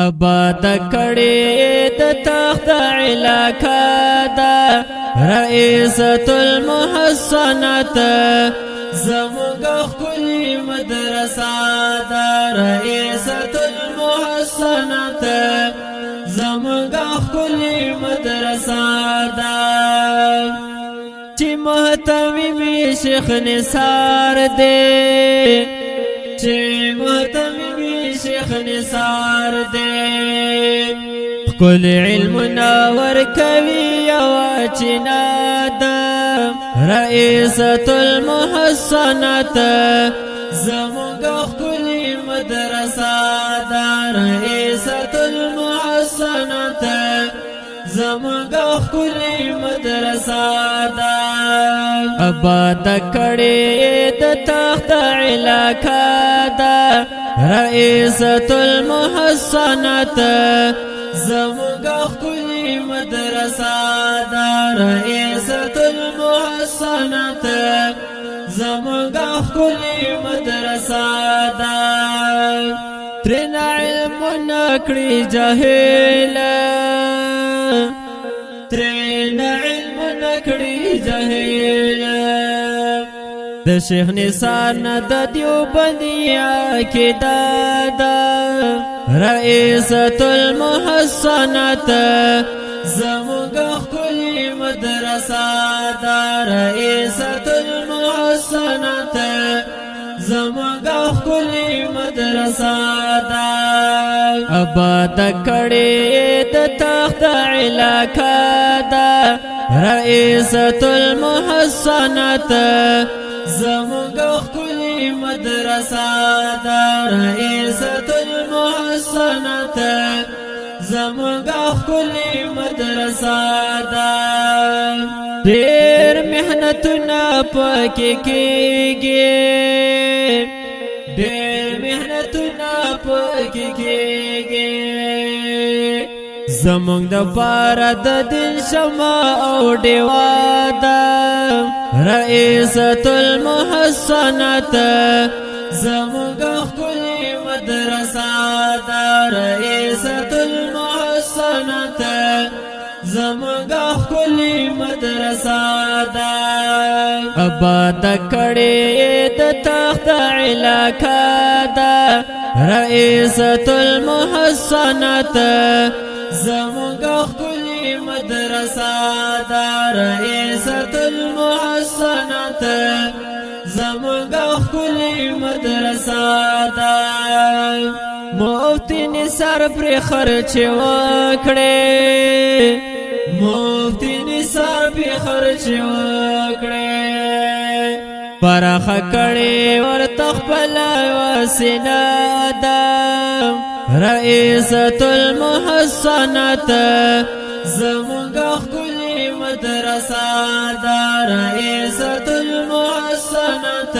آباد کړي د تخت علاقه دا رئیسة المحسنات زموږ ښکلې مدرسه دا رئیسة المحسنات زموږ ښکلې مدرسه دا چې محتمي شیخ نثار دی چې محتمي شیخ نثار دی کل علم نور کوي یو چنا ده رئیسة المحسنات زموږ ښکلې مدرسه ده رئیسة المحسنات زموږ ښکلې مدرسه ده آباد کړي د تخت علاقه ده رئیسة المحسنات زموږ ښکلې مدرسه ده رئیسة المحسنات زموږ ښکلې مدرسه ده ترېنه علمونه کړي جاهله ترېنه علمونه کړي جاهله د شیخ نثار نه د دیوبندي عقیده ده رئیسة المحسنات زموږ ښکلې مدرسه ده رئیسة المحسنات زموږ ښکلې مدرسه ده آباد کړي د تخت علاقه ده رئیسة المحسنات زموږ ښکلې مدرسه ده رئیسة المحسنات زموږ ښکلې مدرسه ده ډېر محنتونه پکې کېږي ډېر محنتونه پکې کېږي زموږ دپاره د دین شمع او ډېوه ده رئیسة المحسنات زموږ ښکلې مدرسه ده رئیسة المحسنات زموږ ښکلې مدرسه ده آباد کړي د تخت علاقه ده رئیسة المحسنات زموږ ښکلې مدرسه ده رئیسة المحسنات زموږ ښکلې مدرسه ده مفتی نثار پرې خرچ وکړې مفتی نثار پرې خرچ وکړې پراخه کړې ورته خپله وسیله ده رئیسة المحسنات زموږ ښکلې مدرسه ده رئیسة المحسنات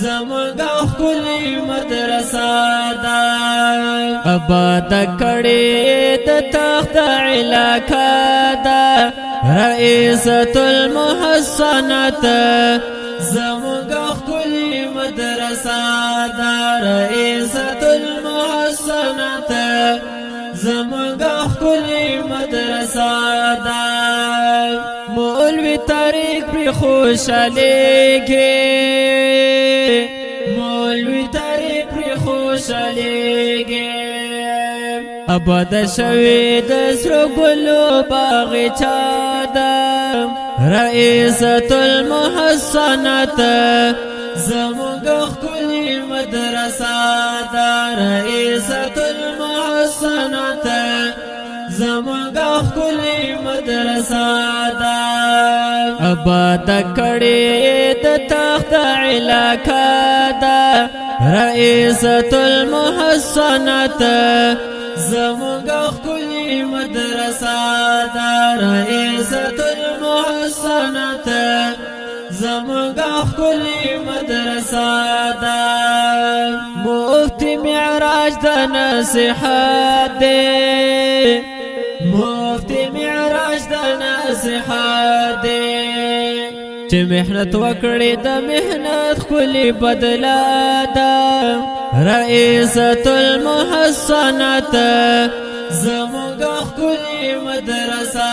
زموږ ښکلې مدرسه ده آباد کړي د تخت علاقه ده رئیسة المحسنات زموږ ښکلې مدرسه ده رئیسة المحسنات زموږ ښکلې مدرسه ده مولوي طارق پرې خوشحالېږي مولوي طارق پرې خوشحالېږي آباد شوې د سرو ګلو باغچه ده رئیسة المحسنات زموږ ښکلې مدرسه ده رئیسة المحسنات زموږ ښکلې مدرسه ده آباد کړي د تخت علاقه ده رئیسة المحسنات زموږ ښکلې مدرسه ده رئیسة المحسنات زموږ ښکلې مدرسه ده مفتی معراج د نصیحت دی مفتی معراج د نصیحت دی چې محنت وکړي د محنت خولي بدلا ده رئیسة المحسنات زمونگا خکلی مدرسہ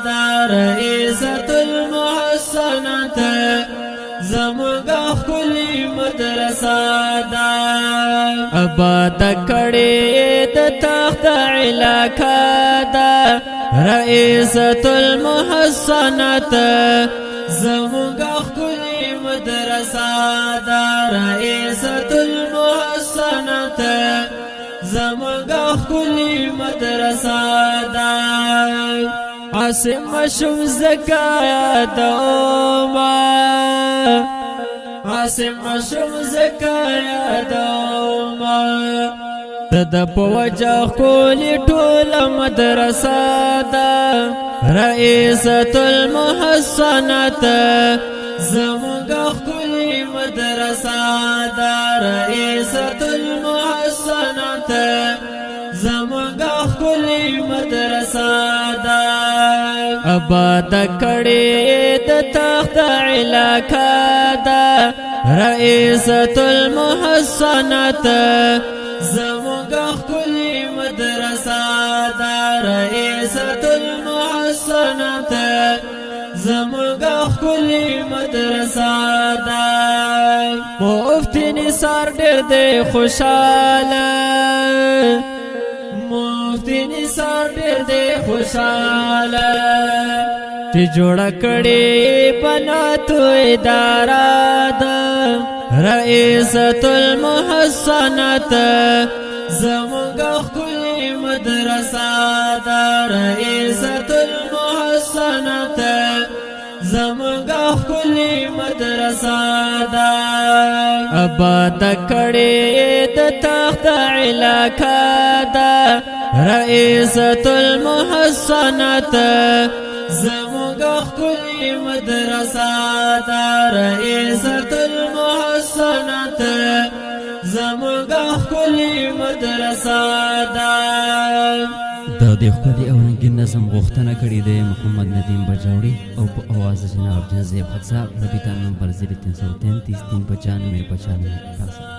دا رئیسة المحسنات زمونگا خکلی مدرسہ دا آباد کڑی د تخت علاقہ دا رئیسة المحسنات زمونگا خکلی مدرسہ دا رئیسة المحسنات زمونگا خکلی مدرسہ دا عاصم شم زکاة دوما عاصم شم زکاة دوما د پوجا خکلی ټول مدرسہ دا رئیسة المحسنات زمونگا خکلی مدرسہ دا رئیسة المحسنات زمونگا خکلی مدرسہ دا آباد کڑی د تخت علاقہ دا رئیسة المحسنات زمونگا خکلی مدرسہ دا رئیسة المحسنات زمونگا خکلی مدرسہ دا مفتی نثار ډېر دی خوشاله مفتی نثار ډېر دی خوشاله چې جوړه کړې بناتو اداره ده رئیسة المحسنات زمونگا خکلی مدرسہ دا رئیسة المحسنات زمونگا خکلی مدرسہ دا آباد کڑی د تخت علاقہ دا رئیسة المحسنات زمونگا خکلی مدرسہ دا رئیسة المحسنات زمونگا خکلی مدرسہ دا د دې ښکلي او رنګین نظم غوښتنه کړې ده محمد ندیم بجاوړي او په اواز جناب جنزیب حق صاحب رابطه نمبر 0333 395 95